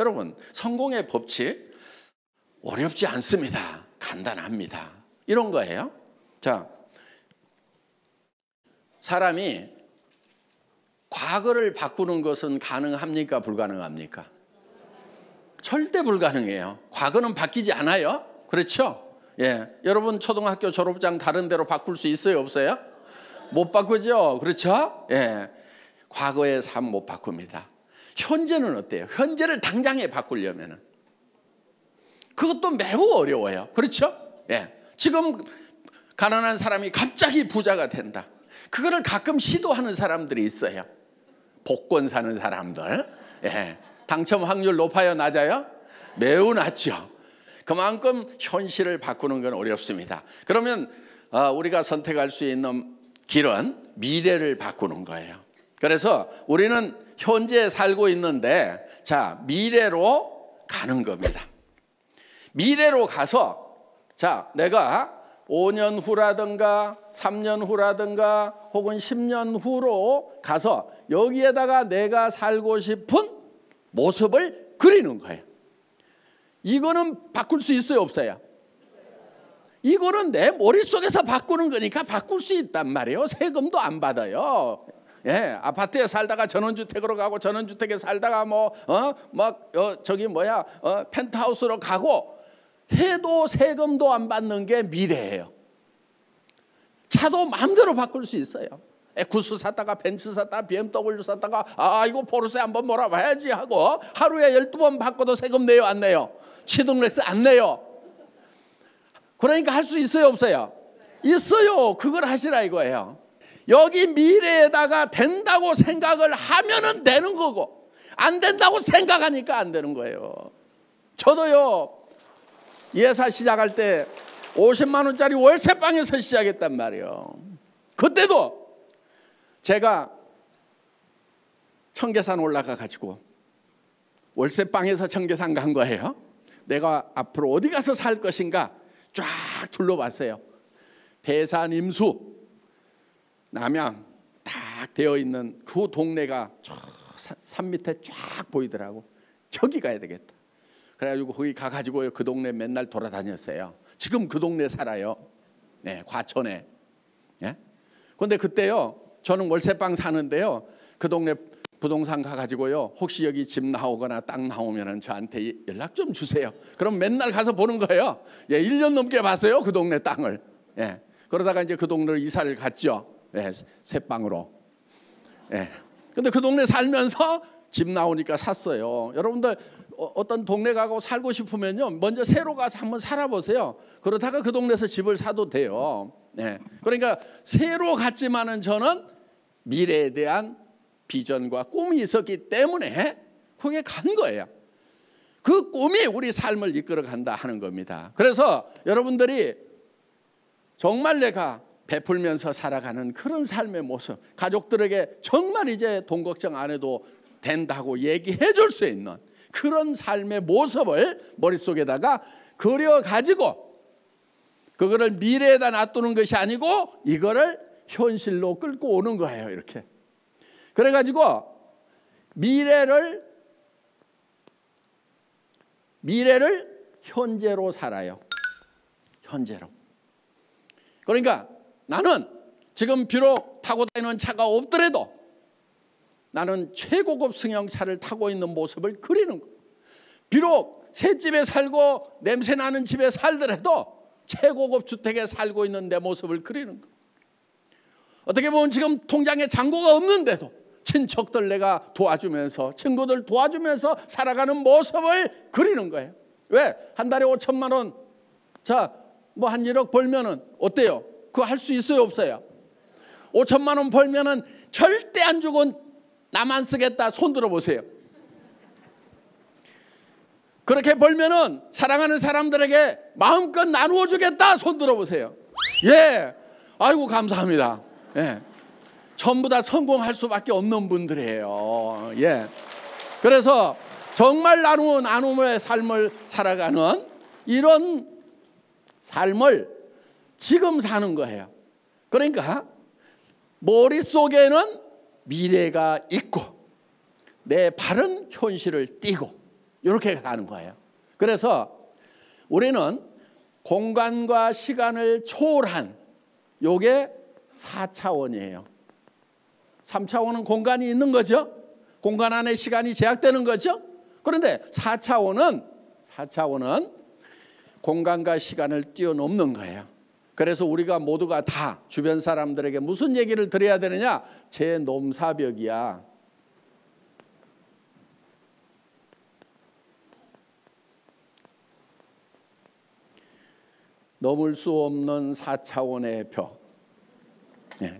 여러분, 성공의 법칙 어렵지 않습니다. 간단합니다. 이런 거예요. 자, 사람이 과거를 바꾸는 것은 가능합니까? 불가능합니까? 절대 불가능해요. 과거는 바뀌지 않아요. 그렇죠? 예, 여러분 초등학교 졸업장 다른 데로 바꿀 수 있어요? 없어요? 못 바꾸죠? 그렇죠? 예, 과거의 삶 못 바꿉니다. 현재는 어때요? 현재를 당장에 바꾸려면은 그것도 매우 어려워요. 그렇죠? 예, 지금 가난한 사람이 갑자기 부자가 된다. 그거를 가끔 시도하는 사람들이 있어요. 복권 사는 사람들. 예, 당첨 확률 높아요? 낮아요? 매우 낮죠. 그만큼 현실을 바꾸는 건 어렵습니다. 그러면 우리가 선택할 수 있는 길은 미래를 바꾸는 거예요. 그래서 우리는 현재에 살고 있는데, 자, 미래로 가는 겁니다. 미래로 가서, 자, 내가 5년 후라든가 3년 후라든가 혹은 10년 후로 가서 여기에다가 내가 살고 싶은 모습을 그리는 거예요. 이거는 바꿀 수 있어요? 없어요? 이거는 내 머릿속에서 바꾸는 거니까 바꿀 수 있단 말이에요. 세금도 안 받아요. 예, 아파트에 살다가 전원주택으로 가고 전원주택에 살다가 펜트하우스로 가고 해도 세금도 안 받는 게 미래예요. 차도 마음대로 바꿀 수 있어요. 에쿠스 샀다가 벤츠 샀다가 BMW 샀다가 이거 포르쉐 한번 몰아봐야지 하고 하루에 12번 바꿔도 세금 내요? 안 내요? 취등록세 안 내요? 그러니까 할 수 있어요? 없어요? 있어요. 그걸 하시라 이거예요. 여기 미래에다가 된다고 생각을 하면은 되는 거고 안 된다고 생각하니까 안 되는 거예요. 저도요, 예사 시작할 때 50만 원짜리 월세방에서 시작했단 말이에요. 그때도 제가 청계산 올라가 가지고 월세방에서 청계산 간 거예요. 내가 앞으로 어디 가서 살 것인가 쫙 둘러봤어요. 배산, 임수, 남양 딱 되어 있는 그 동네가 저 산 밑에 쫙 보이더라고. 저기 가야 되겠다. 그래가지고 거기 가가지고 그 동네 맨날 돌아다녔어요. 지금 그 동네 살아요. 네, 과천에. 예? 근데 그때요, 저는 월세방 사는데요, 그 동네 부동산 가가지고요, 혹시 여기 집 나오거나 땅 나오면 저한테 연락 좀 주세요. 그럼 맨날 가서 보는 거예요. 예, 1년 넘게 봤어요, 그 동네 땅을. 예, 그러다가 이제 그 동네로 이사를 갔죠. 예, 새 방으로. 예. 근데 그 동네 살면서 집 나오니까 샀어요. 여러분들 어떤 동네 가고 살고 싶으면요, 먼저 새로 가서 한번 살아보세요. 그러다가 그 동네에서 집을 사도 돼요. 예. 그러니까 새로 갔지만은 저는 미래에 대한 비전과 꿈이 있었기 때문에 거기에 간 거예요. 그 꿈이 우리 삶을 이끌어 간다 하는 겁니다. 그래서 여러분들이 정말 내가 베풀면서 살아가는 그런 삶의 모습, 가족들에게 정말 이제 돈 걱정 안 해도 된다고 얘기해 줄 수 있는 그런 삶의 모습을 머릿속에다가 그려가지고 그거를 미래에다 놔두는 것이 아니고 이거를 현실로 끌고 오는 거예요. 이렇게. 그래가지고 미래를 현재로 살아요. 현재로. 그러니까 나는 지금 비록 타고 다니는 차가 없더라도 나는 최고급 승용차를 타고 있는 모습을 그리는 거예요. 비록 새 집에 살고 냄새나는 집에 살더라도 최고급 주택에 살고 있는 내 모습을 그리는 거예요. 어떻게 보면 지금 통장에 잔고가 없는데도 친척들 내가 도와주면서, 친구들 도와주면서 살아가는 모습을 그리는 거예요. 왜? 한 달에 5천만 원, 자, 뭐 한 1억 벌면은 어때요? 그거 할 수 있어요? 없어요? 5천만 원 벌면은 절대 안 주고 나만 쓰겠다 손 들어보세요. 그렇게 벌면은 사랑하는 사람들에게 마음껏 나누어 주겠다 손 들어보세요. 예, 아이고 감사합니다. 예, 전부 다 성공할 수밖에 없는 분들이에요. 예, 그래서 정말 나눔의 삶을 살아가는 이런 삶을 지금 사는 거예요. 그러니까 머릿속에는 미래가 있고 내 발은 현실을 띄고 이렇게 가는 거예요. 그래서 우리는 공간과 시간을 초월한 요게 4차원이에요. 3차원은 공간이 있는 거죠. 공간 안에 시간이 제약되는 거죠. 그런데 4차원은 공간과 시간을 뛰어넘는 거예요. 그래서 우리가 모두가 다 주변 사람들에게 무슨 얘기를 드려야 되느냐? 제 넘사벽이야. 넘을 수 없는 4차원의 벽.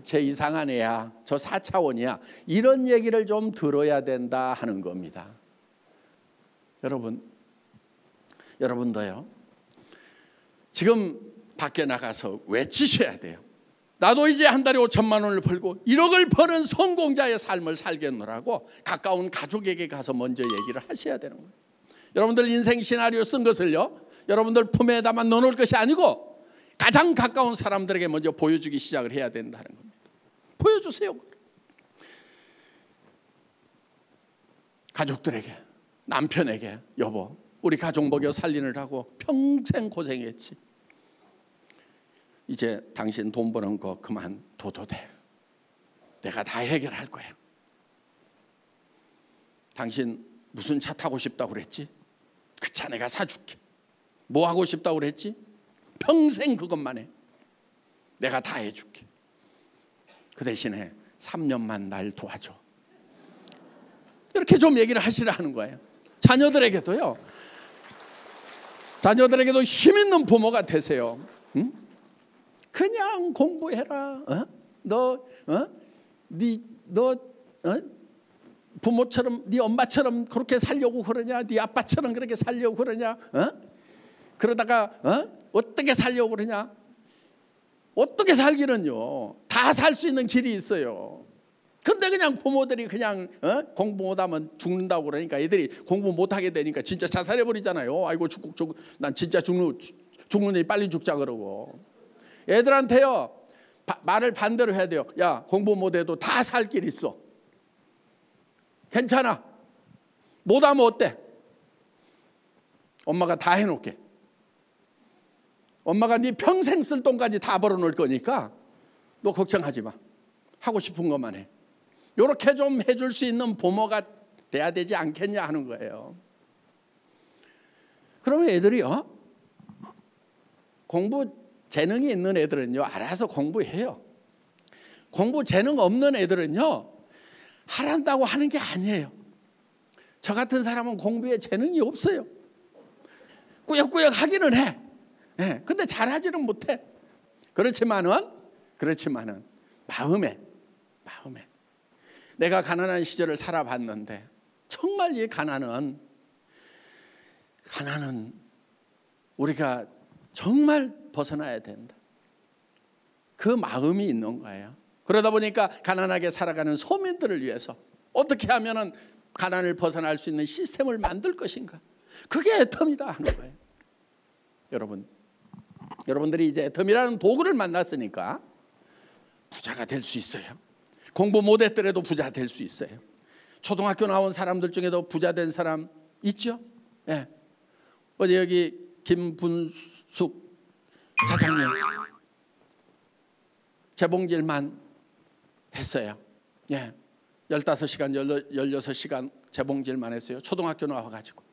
제 이상한 애야. 저 4차원이야. 이런 얘기를 좀 들어야 된다 하는 겁니다. 여러분도요. 지금 밖에 나가서 외치셔야 돼요. 나도 이제 한 달에 5천만 원을 벌고 1억을 버는 성공자의 삶을 살겠노라고 가까운 가족에게 가서 먼저 얘기를 하셔야 되는 거예요. 여러분들 인생 시나리오 쓴 것을요, 여러분들 품에다만 넣어놓을 것이 아니고 가장 가까운 사람들에게 먼저 보여주기 시작을 해야 된다는 겁니다. 보여주세요. 가족들에게, 남편에게, 여보, 우리 가족 먹여 살리느라고 평생 고생했지. 이제 당신 돈 버는 거 그만둬도 돼. 내가 다 해결할 거야. 당신 무슨 차 타고 싶다고 그랬지? 그 차 내가 사줄게. 뭐 하고 싶다고 그랬지? 평생 그것만 해. 내가 다 해줄게. 그 대신에 3년만 날 도와줘. 이렇게 좀 얘기를 하시라는 거예요. 자녀들에게도 힘있는 부모가 되세요. 응? 그냥 공부해라. 너 부모처럼, 네 엄마처럼 그렇게 살려고 그러냐? 네 아빠처럼 그렇게 살려고 그러냐? 그러다가 어떻게 살려고 그러냐? 어떻게 살기는요, 다 살 수 있는 길이 있어요. 근데 그냥 부모들이 그냥 공부 못하면 죽는다고 그러니까 애들이 공부 못하게 되니까 진짜 자살해버리잖아요. 아이고 난 진짜 죽는데 빨리 죽자 그러고. 애들한테요, 말을 반대로 해야 돼요. 야, 공부 못해도 다 살 길 있어. 괜찮아. 못하면 어때? 엄마가 다 해놓게. 엄마가 네 평생 쓸 돈까지 다 벌어놓을 거니까 너 걱정하지 마. 하고 싶은 것만 해. 이렇게 좀 해줄 수 있는 부모가 돼야 되지 않겠냐 하는 거예요. 그러면 애들이요, 공부 재능이 있는 애들은요, 알아서 공부해요. 공부 재능 없는 애들은요, 하란다고 하는 게 아니에요. 저 같은 사람은 공부에 재능이 없어요. 꾸역꾸역 하기는 해. 근데 잘하지는 못해. 그렇지만은 마음에 내가 가난한 시절을 살아봤는데 정말 이 가난은 우리가 정말 벗어나야 된다. 그 마음이 있는 거예요. 그러다 보니까 가난하게 살아가는 소민들을 위해서 어떻게 하면 가난을 벗어날 수 있는 시스템을 만들 것인가. 그게 애텀이다 하는 거예요. 여러분들이 이제 애텀이라는 도구를 만났으니까 부자가 될 수 있어요. 공부 못했더라도 부자 될 수 있어요. 초등학교 나온 사람들 중에도 부자 된 사람 있죠? 예. 어제 여기 김분숙 사장님 재봉질만 했어요. 예. 15시간, 16시간 재봉질만 했어요. 초등학교 나와가지고.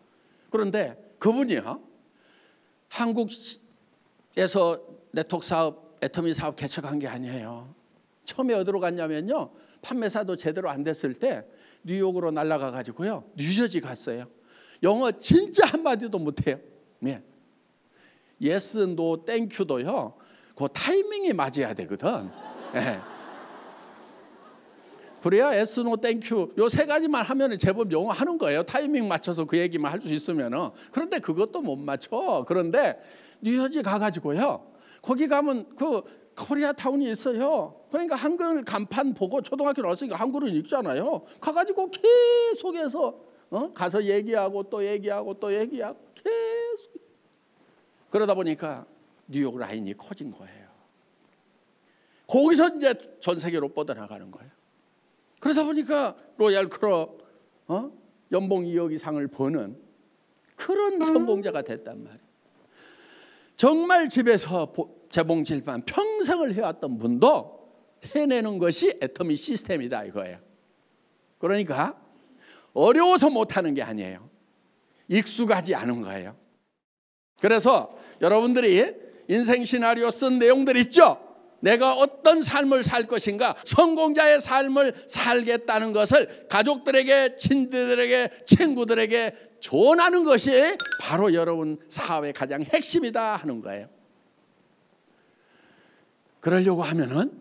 그런데 그분이요, 한국에서 네트워크 사업, 애터미 사업 개척한 게 아니에요. 처음에 어디로 갔냐면요, 판매사도 제대로 안 됐을 때 뉴욕으로 날아가 가지고요, 뉴저지 갔어요. 영어 진짜 한마디도 못해요. 예. 예스, 노, 땡큐도요, 그 타이밍이 맞아야 되거든. 예. 그래야 예스, 노, 땡큐 요 세 가지만 하면 제법 영어 하는 거예요. 타이밍 맞춰서 그 얘기만 할 수 있으면은. 그런데 그것도 못 맞춰. 그런데 뉴저지 가가지고요, 거기 가면 그 코리아타운이 있어요. 그러니까 한글 간판 보고 초등학교 나왔으니까 한글은 읽잖아요. 가가지고 계속해서 가서 얘기하고 또 얘기하고 계속. 그러다 보니까 뉴욕 라인이 커진 거예요. 거기서 이제 전 세계로 뻗어나가는 거예요. 그러다 보니까 로얄 클럽 연봉 2억 이상을 버는 그런 성공자가 됐단 말이에요. 정말 집에서 재봉질만 평생을 해왔던 분도 해내는 것이 애터미 시스템이다 이거예요. 그러니까 어려워서 못하는 게 아니에요. 익숙하지 않은 거예요. 그래서 여러분들이 인생 시나리오 쓴 내용들 있죠? 내가 어떤 삶을 살 것인가, 성공자의 삶을 살겠다는 것을 가족들에게, 친구들에게, 친구들에게 전하는 것이 바로 여러분 사업의 가장 핵심이다 하는 거예요. 그러려고 하면은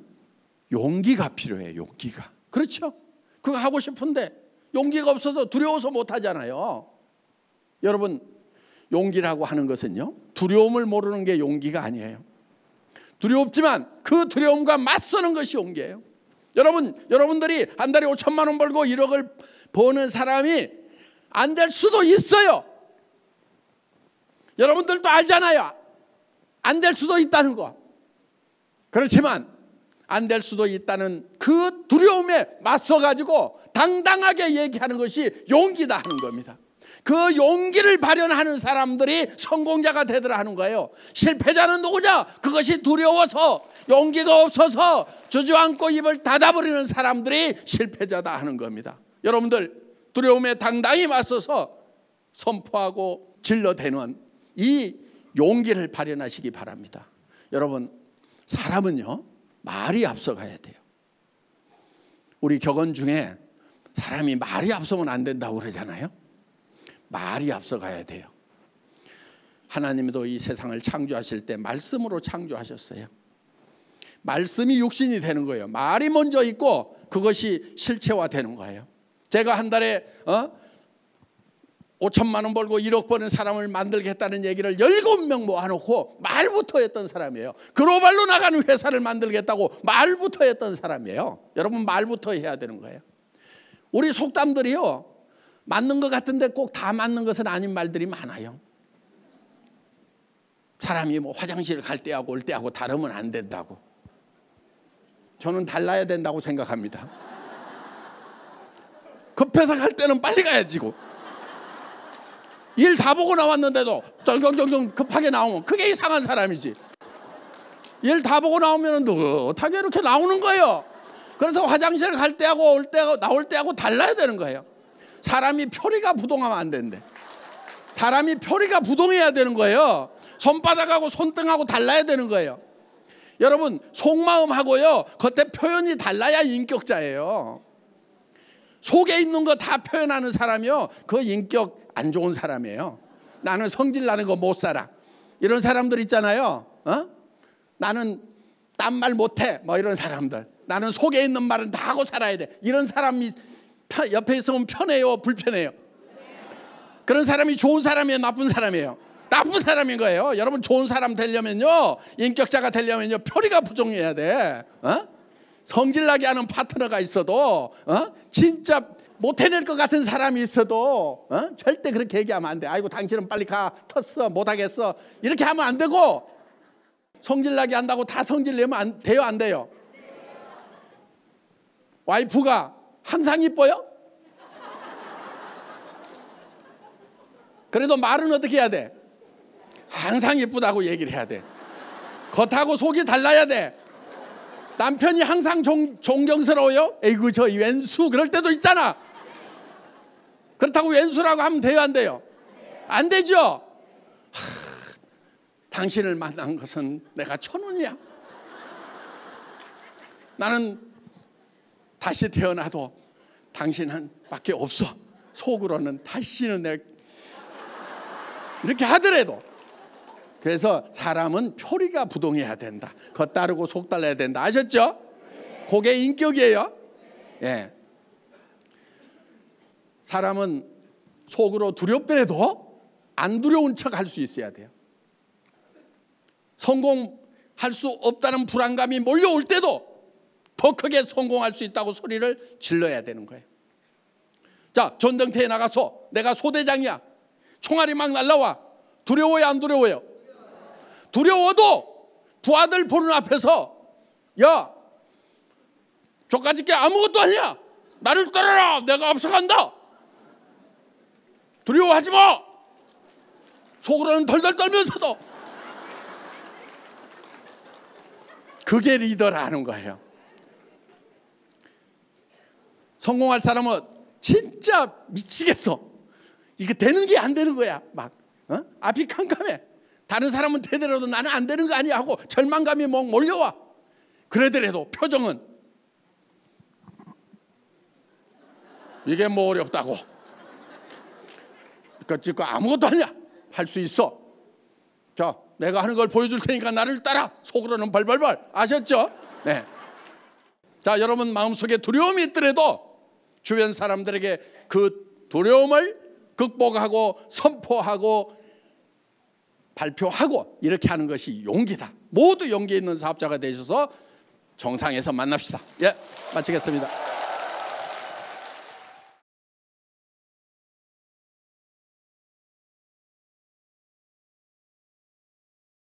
용기가 필요해요. 용기가. 그렇죠? 그거 하고 싶은데 용기가 없어서 두려워서 못 하잖아요. 여러분, 용기라고 하는 것은요, 두려움을 모르는 게 용기가 아니에요. 두렵지만 그 두려움과 맞서는 것이 용기예요. 여러분들이 한 달에 5천만 원 벌고 1억을 버는 사람이 안 될 수도 있어요. 여러분들도 알잖아요. 안 될 수도 있다는 거. 그렇지만 안 될 수도 있다는 그 두려움에 맞서가지고 당당하게 얘기하는 것이 용기다 하는 겁니다. 그 용기를 발현하는 사람들이 성공자가 되더라 하는 거예요. 실패자는 누구냐? 그것이 두려워서, 용기가 없어서 주저앉고 입을 닫아버리는 사람들이 실패자다 하는 겁니다. 여러분들 두려움에 당당히 맞서서 선포하고 질러대는 이 용기를 발현하시기 바랍니다. 여러분, 사람은요, 말이 앞서가야 돼요. 우리 격언 중에 사람이 말이 앞서면 안 된다고 그러잖아요. 말이 앞서가야 돼요. 하나님도 이 세상을 창조하실 때 말씀으로 창조하셨어요. 말씀이 육신이 되는 거예요. 말이 먼저 있고 그것이 실체화되는 거예요. 제가 한 달에 5천만 원 벌고 1억 버는 사람을 만들겠다는 얘기를 7명 모아놓고 말부터 했던 사람이에요. 글로벌로 나가는 회사를 만들겠다고 말부터 했던 사람이에요. 여러분, 말부터 해야 되는 거예요. 우리 속담들이요, 맞는 것 같은데 꼭 다 맞는 것은 아닌 말들이 많아요. 사람이 뭐 화장실 갈 때하고 올 때하고 다르면 안 된다고. 저는 달라야 된다고 생각합니다. 급해서 갈 때는 빨리 가야지고. 일 다 보고 나왔는데도 쩡쩡쩡 급하게 나오면 그게 이상한 사람이지. 일 다 보고 나오면 어떻게 이렇게 나오는 거예요. 그래서 화장실 갈 때하고 올 때하고 나올 때하고 달라야 되는 거예요. 사람이 표리가 부동하면 안 되는데, 사람이 표리가 부동해야 되는 거예요. 손바닥하고 손등하고 달라야 되는 거예요. 여러분, 속마음하고요, 겉에 표현이 달라야 인격자예요. 속에 있는 거 다 표현하는 사람이요, 그 인격 안 좋은 사람이에요. 나는 성질 나는 거 못 살아, 이런 사람들 있잖아요. 나는 딴 말 못해, 뭐 이런 사람들. 나는 속에 있는 말은 다 하고 살아야 돼, 이런 사람이 옆에 있으면 편해요, 불편해요? 그런 사람이 좋은 사람이에요, 나쁜 사람이에요? 나쁜 사람인 거예요. 여러분, 좋은 사람 되려면요, 인격자가 되려면요, 표리가 부정해야 돼. 성질나게 하는 파트너가 있어도, 진짜 못 해낼 것 같은 사람이 있어도 절대 그렇게 얘기하면 안 돼. 아이고, 당신은 빨리 가, 텄어, 못하겠어, 이렇게 하면 안 되고. 성질나게 한다고 다 성질 내면 돼요, 안 돼요? 와이프가 항상 이뻐요? 그래도 말은 어떻게 해야 돼? 항상 이쁘다고 얘기를 해야 돼. 겉하고 속이 달라야 돼. 남편이 항상 존경스러워요? 에이구, 저 왼수, 그럴 때도 있잖아. 그렇다고 왼수라고 하면 돼요, 안 돼요? 안 되죠? 당신을 만난 것은 내가 천운이야. 나는 다시 태어나도 당신은 밖에 없어. 속으로는 다시는 내가 이렇게 하더라도. 그래서 사람은 표리가 부동해야 된다. 겉 다르고 속 달라야 된다. 아셨죠? 그게 인격이에요. 예. 사람은 속으로 두렵더라도 안 두려운 척 할 수 있어야 돼요. 성공할 수 없다는 불안감이 몰려올 때도 더 크게 성공할 수 있다고 소리를 질러야 되는 거예요. 자, 전쟁터에 나가서 내가 소대장이야. 총알이 막 날라와. 두려워요, 안 두려워요? 두려워도 부하들 보는 앞에서, 야, 저까짓 게 아무것도 아니야, 나를 따라라, 내가 앞서간다, 두려워하지 마, 속으로는 덜덜 떨면서도. 그게 리더라는 거예요. 성공할 사람은 진짜 미치겠어. 이게 되는 게 안 되는 거야. 막 앞이 캄캄해. 다른 사람은 되더라도 나는 안 되는 거 아니야 하고 절망감이 막 몰려와. 그러더라도 표정은 이게 뭐 어렵다고. 그러니까 아무것도 아니야. 할 수 있어. 자, 내가 하는 걸 보여줄 테니까 나를 따라. 속으로는 벌벌벌. 아셨죠? 네. 자, 여러분 마음속에 두려움이 있더라도 주변 사람들에게 그 두려움을 극복하고 선포하고 발표하고 이렇게 하는 것이 용기다. 모두 용기 있는 사업자가 되셔서 정상에서 만납시다. 예, 마치겠습니다.